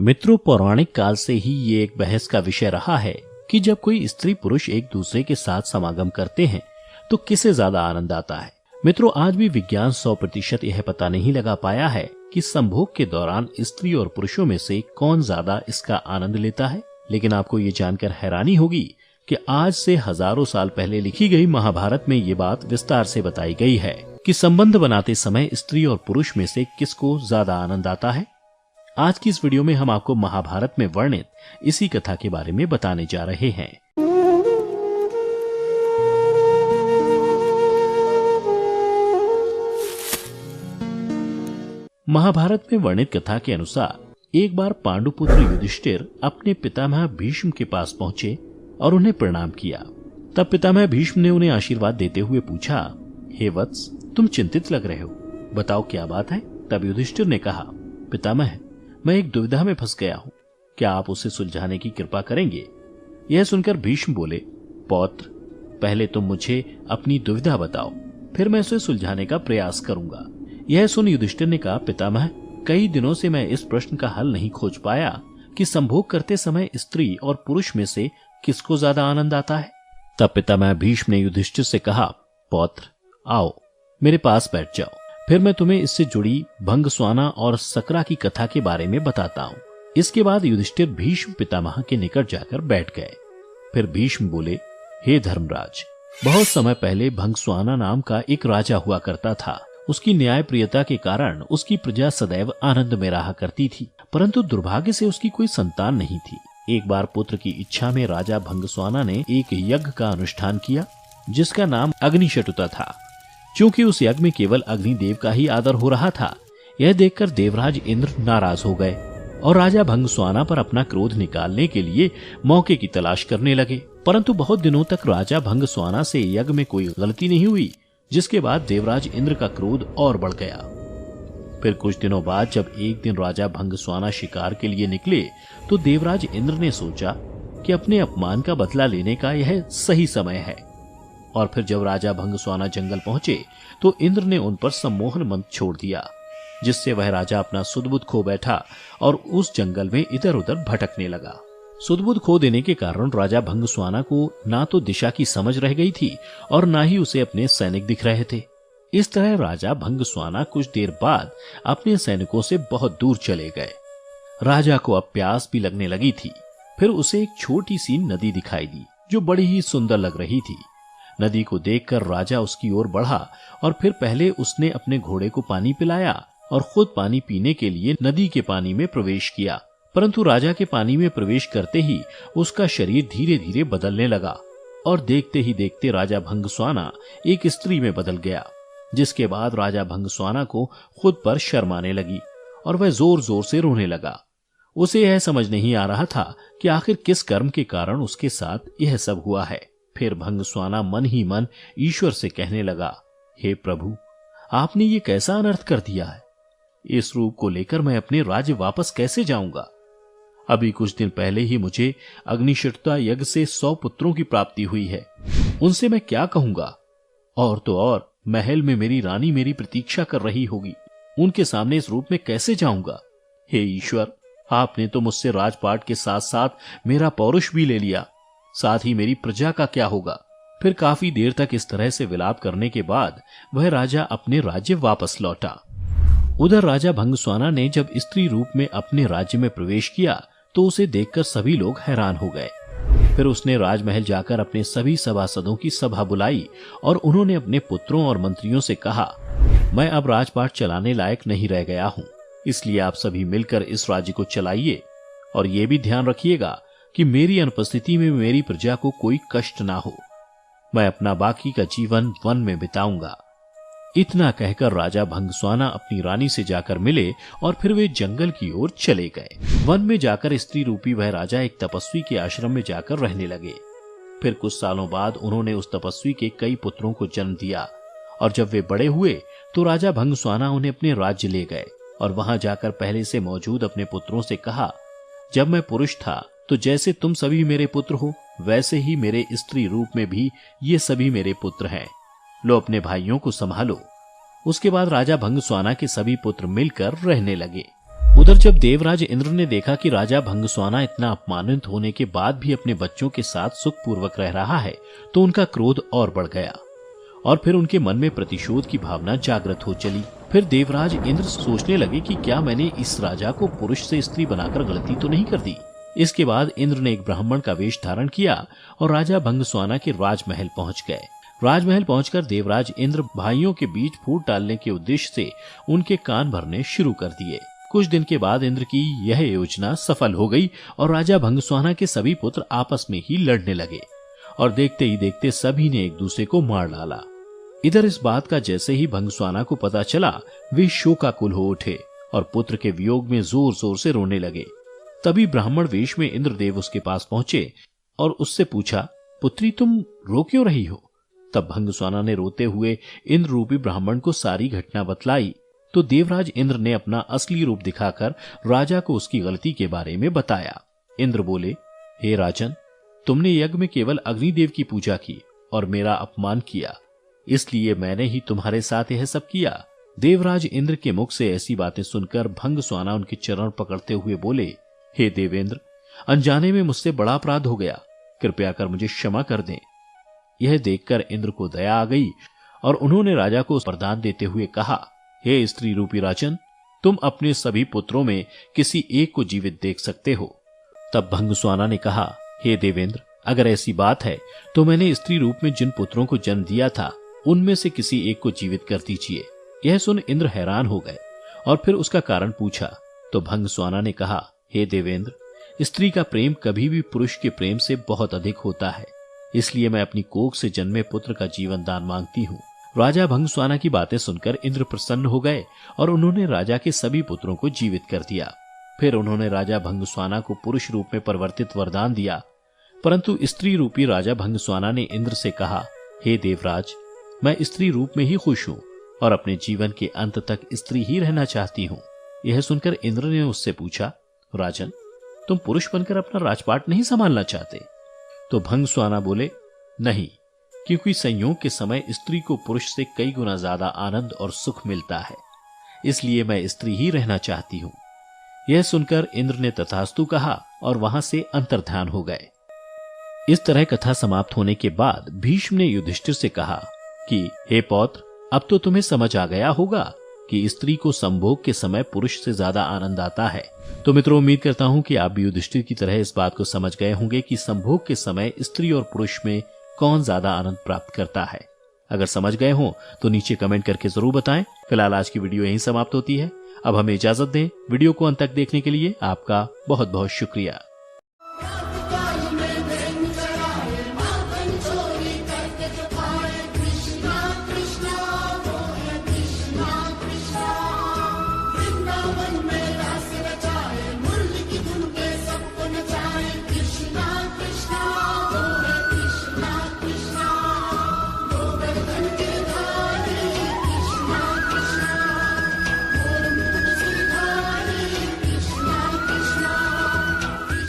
मित्रों, पौराणिक काल से ही ये एक बहस का विषय रहा है कि जब कोई स्त्री पुरुष एक दूसरे के साथ समागम करते हैं तो किसे ज्यादा आनंद आता है। मित्रों, आज भी विज्ञान 100% यह पता नहीं लगा पाया है कि संभोग के दौरान स्त्री और पुरुषों में से कौन ज्यादा इसका आनंद लेता है। लेकिन आपको ये जानकर हैरानी होगी कि आज से हजारों साल पहले लिखी गई महाभारत में ये बात विस्तार से बताई गई है कि संबंध बनाते समय स्त्री और पुरुष में से किसको ज्यादा आनंद आता है। आज की इस वीडियो में हम आपको महाभारत में वर्णित इसी कथा के बारे में बताने जा रहे हैं। महाभारत में वर्णित कथा के अनुसार एक बार पांडुपुत्र युधिष्ठिर अपने पितामह भीष्म के पास पहुंचे और उन्हें प्रणाम किया। तब पितामह भीष्म ने उन्हें आशीर्वाद देते हुए पूछा, हे वत्स, तुम चिंतित लग रहे हो, बताओ क्या बात है। तब युधिष्ठिर ने कहा, पितामह, मैं एक दुविधा में फंस गया हूँ, क्या आप उसे सुलझाने की कृपा करेंगे। यह सुनकर भीष्म बोले, पौत्र, पहले तुम मुझे अपनी दुविधा बताओ, फिर मैं उसे सुलझाने का प्रयास करूंगा। यह सुन युधिष्ठिर ने कहा, पितामह, कई दिनों से मैं इस प्रश्न का हल नहीं खोज पाया कि संभोग करते समय स्त्री और पुरुष में से किसको ज्यादा आनंद आता है। तब पितामह भीष्म ने युधिष्ठिर से कहा, पौत्र, आओ मेरे पास बैठ जाओ, फिर मैं तुम्हें इससे जुड़ी भंगस्वाना और सकरा की कथा के बारे में बताता हूँ। इसके बाद युधिष्ठिर भीष्म पितामह के निकट जाकर बैठ गए। फिर भीष्म बोले, हे धर्मराज, बहुत समय पहले भंगस्वाना नाम का एक राजा हुआ करता था। उसकी न्यायप्रियता के कारण उसकी प्रजा सदैव आनंद में रहा करती थी, परंतु दुर्भाग्य से उसकी कोई संतान नहीं थी। एक बार पुत्र की इच्छा में राजा भंगस्वाना ने एक यज्ञ का अनुष्ठान किया जिसका नाम अग्निशटुता था। क्योंकि उस यज्ञ में केवल अग्निदेव का ही आदर हो रहा था, यह देखकर देवराज इंद्र नाराज हो गए और राजा भंगस्वाना पर अपना क्रोध निकालने के लिए मौके की तलाश करने लगे। परंतु बहुत दिनों तक राजा भंगस्वाना से यज्ञ में कोई गलती नहीं हुई, जिसके बाद देवराज इंद्र का क्रोध और बढ़ गया। फिर कुछ दिनों बाद जब एक दिन राजा भंगस्वाना शिकार के लिए निकले तो देवराज इंद्र ने सोचा कि अपने अपमान का बदला लेने का यह सही समय है। और फिर जब राजा भंगस्वाना जंगल पहुंचे तो इंद्र ने उन पर सम्मोहन मंत्र छोड़ दिया, जिससे वह राजा अपना सुध-बुध खो बैठा और उस जंगल में इधर उधर भटकने लगा। सुध-बुध खो देने के कारण राजा भंगस्वाना को ना तो दिशा की समझ रह गई थी और ना ही उसे अपने सैनिक दिख रहे थे। इस तरह राजा भंगस्वाना कुछ देर बाद अपने सैनिकों से बहुत दूर चले गए। राजा को अब प्यास भी लगने लगी थी। फिर उसे एक छोटी सी नदी दिखाई दी जो बड़ी ही सुंदर लग रही थी। नदी को देखकर राजा उसकी ओर बढ़ा और फिर पहले उसने अपने घोड़े को पानी पिलाया और खुद पानी पीने के लिए नदी के पानी में प्रवेश किया। परंतु राजा के पानी में प्रवेश करते ही उसका शरीर धीरे धीरे बदलने लगा और देखते ही देखते राजा भंगस्वाना एक स्त्री में बदल गया, जिसके बाद राजा भंगस्वाना को खुद पर शर्म आने लगी और वह जोर जोर से रोने लगा। उसे यह समझ नहीं आ रहा था कि आखिर किस कर्म के कारण उसके साथ यह सब हुआ है। फिर भंगस्वाना मन ही मन ईश्वर से कहने लगा, हे प्रभु, आपने ये कैसा अनर्थ कर दिया है। इस रूप को लेकर मैं अपने राज्य वापस कैसे जाऊंगा। अभी कुछ दिन पहले ही मुझे अग्निशटुता यज्ञ से 100 पुत्रों की प्राप्ति हुई है, उनसे मैं क्या कहूंगा। और तो और महल में मेरी रानी मेरी प्रतीक्षा कर रही होगी, उनके सामने इस रूप में कैसे जाऊंगा। हे ईश्वर, आपने तो मुझसे राजपाट के साथ साथ मेरा पौरुष भी ले लिया, साथ ही मेरी प्रजा का क्या होगा। फिर काफी देर तक इस तरह से विलाप करने के बाद वह राजा अपने राज्य वापस लौटा। उधर राजा भंगस्वाना ने जब स्त्री रूप में अपने राज्य में प्रवेश किया तो उसे देखकर सभी लोग हैरान हो गए। फिर उसने राजमहल जाकर अपने सभी सभासदों की सभा बुलाई और उन्होंने अपने पुत्रों और मंत्रियों से कहा, मैं अब राजपाट चलाने लायक नहीं रह गया हूँ, इसलिए आप सभी मिलकर इस राज्य को चलाइए और ये भी ध्यान रखिएगा कि मेरी अनुपस्थिति में मेरी प्रजा को कोई कष्ट ना हो। मैं अपना बाकी का जीवन वन में बिताऊंगा। इतना कहकर राजा भंगस्वाना अपनी रानी से जाकर मिले और फिर वे जंगल की ओर चले गए। वन में जाकर स्त्री रूपी वह राजा एक तपस्वी के आश्रम में जाकर रहने लगे। फिर कुछ सालों बाद उन्होंने उस तपस्वी के कई पुत्रों को जन्म दिया और जब वे बड़े हुए तो राजा भंगस्वाना उन्हें अपने राज्य ले गए और वहां जाकर पहले से मौजूद अपने पुत्रों से कहा, जब मैं पुरुष था तो जैसे तुम सभी मेरे पुत्र हो, वैसे ही मेरे स्त्री रूप में भी ये सभी मेरे पुत्र हैं। लो अपने भाइयों को संभालो। उसके बाद राजा भंगस्वाना के सभी पुत्र मिलकर रहने लगे। उधर जब देवराज इंद्र ने देखा कि राजा भंगस्वाना इतना अपमानित होने के बाद भी अपने बच्चों के साथ सुखपूर्वक रह रहा है, तो उनका क्रोध और बढ़ गया और फिर उनके मन में प्रतिशोध की भावना जागृत हो चली। फिर देवराज इंद्र सोचने लगे कि क्या मैंने इस राजा को पुरुष से स्त्री बनाकर गलती तो नहीं कर दी। इसके बाद इंद्र ने एक ब्राह्मण का वेश धारण किया और राजा भंगस्वाना के राजमहल पहुंच गए। राजमहल पहुंचकर देवराज इंद्र भाइयों के बीच फूट डालने के उद्देश्य से उनके कान भरने शुरू कर दिए। कुछ दिन के बाद इंद्र की यह योजना सफल हो गई और राजा भंगस्वाना के सभी पुत्र आपस में ही लड़ने लगे और देखते ही देखते सभी ने एक दूसरे को मार डाला। इधर इस बात का जैसे ही भंगस्वाना को पता चला, वे शोकाकुल हो उठे और पुत्र के वियोग में जोर जोर से रोने लगे। तभी ब्राह्मण वेश में इंद्रदेव उसके पास पहुंचे और उससे पूछा, पुत्री तुम रो क्यों रही हो? तब भंगस्वाना ने रोते हुए इंद्र रूपी ब्राह्मण को सारी घटना बतलाई। तो देवराज इंद्र ने अपना असली रूप दिखाकर राजा को उसकी गलती के बारे में बताया। इंद्र बोले, हे राजन, तुमने यज्ञ में केवल अग्निदेव की पूजा की और मेरा अपमान किया, इसलिए मैंने ही तुम्हारे साथ यह सब किया। देवराज इंद्र के मुख से ऐसी बातें सुनकर भंगस्वाना उनके चरण पकड़ते हुए बोले, हे देवेंद्र, अनजाने में मुझसे बड़ा अपराध हो गया, कृपया कर मुझे क्षमा कर दें। यह देखकर इंद्र को दया आ गई और उन्होंने राजा को वरदान देते हुए कहा, हे स्त्री रूपी राजन, तुम अपने सभी पुत्रों में किसी एक को जीवित देख सकते हो। तब भंगस्वाना ने कहा, हे देवेंद्र, अगर ऐसी बात है तो मैंने स्त्री रूप में जिन पुत्रों को जन्म दिया था उनमें से किसी एक को जीवित कर दीजिए। यह सुन इंद्र हैरान हो गए और फिर उसका कारण पूछा। तो भंगस्वाना ने कहा, हे देवेंद्र, स्त्री का प्रेम कभी भी पुरुष के प्रेम से बहुत अधिक होता है, इसलिए मैं अपनी कोख से जन्मे पुत्र का जीवन दान मांगती हूँ। राजा भंगस्वाना की बातें सुनकर इंद्र प्रसन्न हो गए और उन्होंने राजा के सभी पुत्रों को जीवित कर दिया। फिर उन्होंने राजा भंगस्वाना को पुरुष रूप में परिवर्तित वरदान दिया, परंतु स्त्री रूपी राजा भंगस्वाना ने इंद्र से कहा, हे देवराज, मैं स्त्री रूप में ही खुश हूँ और अपने जीवन के अंत तक स्त्री ही रहना चाहती हूँ। यह सुनकर इंद्र ने उससे पूछा, राजन, तुम पुरुष बनकर अपना राजपाट नहीं संभालना चाहते? तो भंगस्वाना बोले, नहीं, क्योंकि संयोग के समय स्त्री को पुरुष से कई गुना ज्यादा आनंद और सुख मिलता है, इसलिए मैं स्त्री ही रहना चाहती हूँ। यह सुनकर इंद्र ने तथास्तु कहा और वहां से अंतर्ध्यान हो गए। इस तरह कथा समाप्त होने के बाद भीष्म ने युधिष्ठिर से कहा कि हे पौत्र, अब तो तुम्हें समझ आ गया होगा कि स्त्री को संभोग के समय पुरुष से ज्यादा आनंद आता है। तो मित्रों, उम्मीद करता हूं कि आप भी युधिष्ठिर की तरह इस बात को समझ गए होंगे कि संभोग के समय स्त्री और पुरुष में कौन ज्यादा आनंद प्राप्त करता है। अगर समझ गए हो तो नीचे कमेंट करके जरूर बताएं। फिलहाल आज की वीडियो यहीं समाप्त होती है। अब हमें इजाजत दें। वीडियो को अंत तक देखने के लिए आपका बहुत बहुत शुक्रिया।